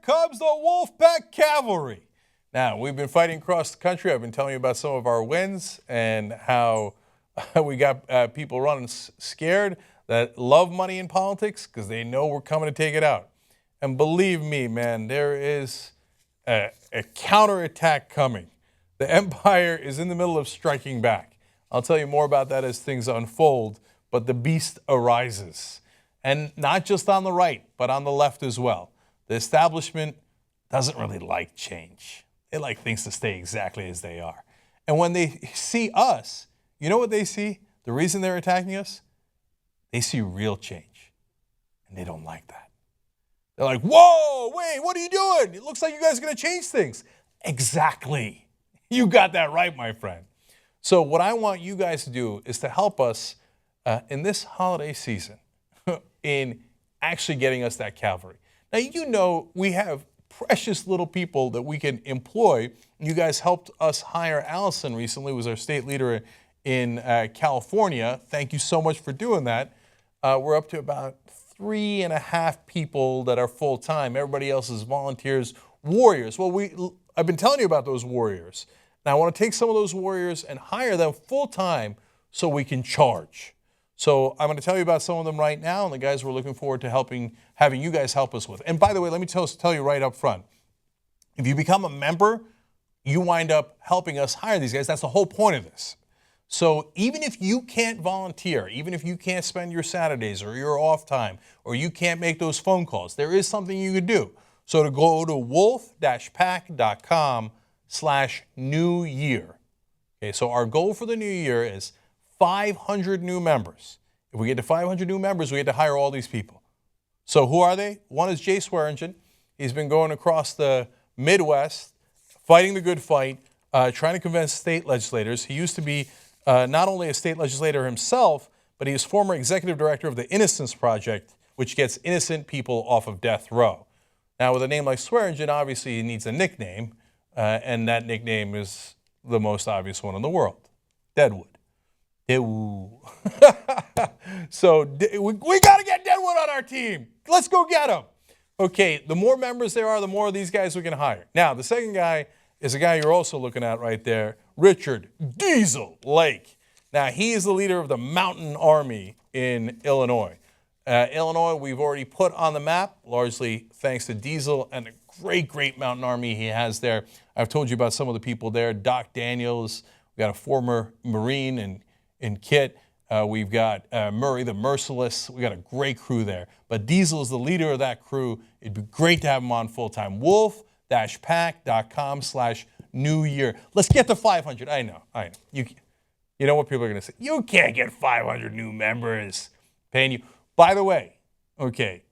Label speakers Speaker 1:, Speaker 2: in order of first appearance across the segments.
Speaker 1: comes the Wolf-PAC Cavalry. Now, we've been fighting across the country. I've been telling you about some of our wins and how we got people running scared that love money in politics because they know we're coming to take it out. And believe me, man, there is a counterattack coming. The empire is in the middle of striking back. I'll tell you more about that as things unfold, but the beast arises. And not just on the right, but on the left as well. The establishment doesn't really like change. They like things to stay exactly as they are. And when they see us, you know what they see? The reason they're attacking us? They see real change. And they don't like that. They're like, whoa, wait, what are you doing? It looks like you guys are going to change things. Exactly. You got that right, my friend. So what I want you guys to do is to help us in this holiday season in actually getting us that cavalry. Now, you know we have precious little people that we can employ. You guys helped us hire Allison recently, who was our state leader in California. Thank you so much for doing that. We're up to about 3.5 people that are full-time. Everybody else is volunteers, warriors. Well, I've been telling you about those warriors. Now, I want to take some of those warriors and hire them full-time so we can charge. So I'm going to tell you about some of them right now, and the guys we're looking forward to having you guys help us with. And by the way, let me tell you right up front, if you become a member, you wind up helping us hire these guys. That's the whole point of this. So even if you can't volunteer, even if you can't spend your Saturdays or your off time, or you can't make those phone calls, there is something you could do. So to go to wolf-pac.com/New Year. Okay, so our goal for the new year is 500 new members. If we get to 500 new members, we get to hire all these people. So who are they? One is Jay SWEARINGEN. He's been going across the Midwest, fighting the good fight, trying to convince state legislators. He used to be not only a state legislator himself, but he was former executive director of the Innocence Project, which gets innocent people off of death row. Now, with a name like SWEARINGEN, obviously he needs a nickname, and that nickname is the most obvious one in the world, Deadwood. So we got to get Deadwood on our team. Let's go get him. Okay, the more members there are, the more of these guys we can hire. Now, the second guy is a guy you're also looking at right there, Richard DEEZLE Lake. Now, he is the leader of the Mountain Army in Illinois. Illinois, we've already put on the map, largely thanks to DEEZLE and the great Mountain Army he has there. I've told you about some of the people there. Doc Daniels, we got a former Marine in Kit. We've got Murray the Merciless. We got a great crew there. But DEEZLE is the leader of that crew. It'd be great to have him on full-time. wolf-pac.com/New Year. Let's get to 500. I know. You know what people are going to say? You can't get 500 new members. Paying you. By the way, okay,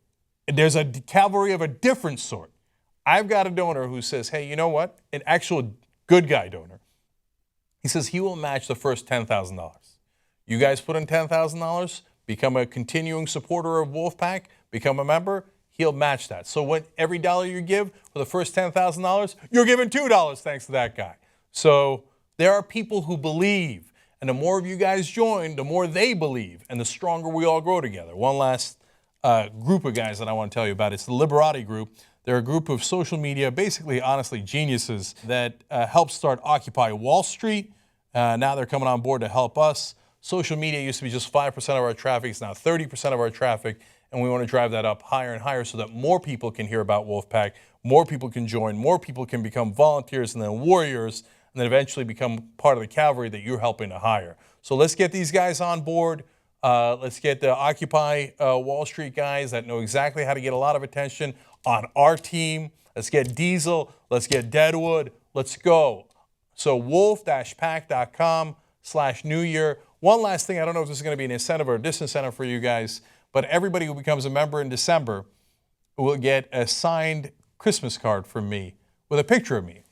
Speaker 1: there's a cavalry of a different sort. I've got a donor who says, hey, you know what? An actual good guy donor. He says he will match the first $10,000. You guys put in $10,000, become a continuing supporter of Wolf-PAC, become a member, he'll match that. So when every dollar you give for the first $10,000, you're giving $2 thanks to that guy. So there are people who believe, and the more of you guys join, the more they believe, and the stronger we all grow together. One last group of guys that I want to tell you about, it's the LIBERATI group. They're a group of social media, basically, honestly, geniuses that helped start Occupy Wall Street. Now they're coming on board to help us. Social media used to be just 5% of our traffic. It's now 30% of our traffic, and we want to drive that up higher and higher so that more people can hear about Wolf-PAC, more people can join, more people can become volunteers and then warriors, and then eventually become part of the cavalry that you're helping to hire. So let's get these guys on board. Let's get the Occupy Wall Street guys that know exactly how to get a lot of attention on our team. Let's get DEEZLE. Let's get Deadwood. Let's go. So wolf-pac.com/New Year. One last thing, I don't know if this is going to be an incentive or a disincentive for you guys, but everybody who becomes a member in December will get a signed Christmas card from me with a picture of me.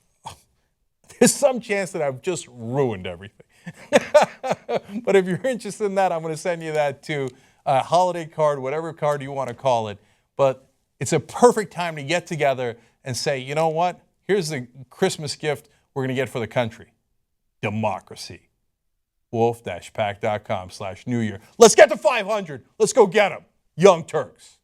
Speaker 1: There's some chance that I've just ruined everything. But if you're interested in that, I'm going to send you that too. A holiday card, whatever card you want to call it. But it's a perfect time to get together and say, you know what? Here's the Christmas gift we're going to get for the country. Democracy. wolf-pac.com/New Year. Let's get to 500. Let's go get them. Young Turks.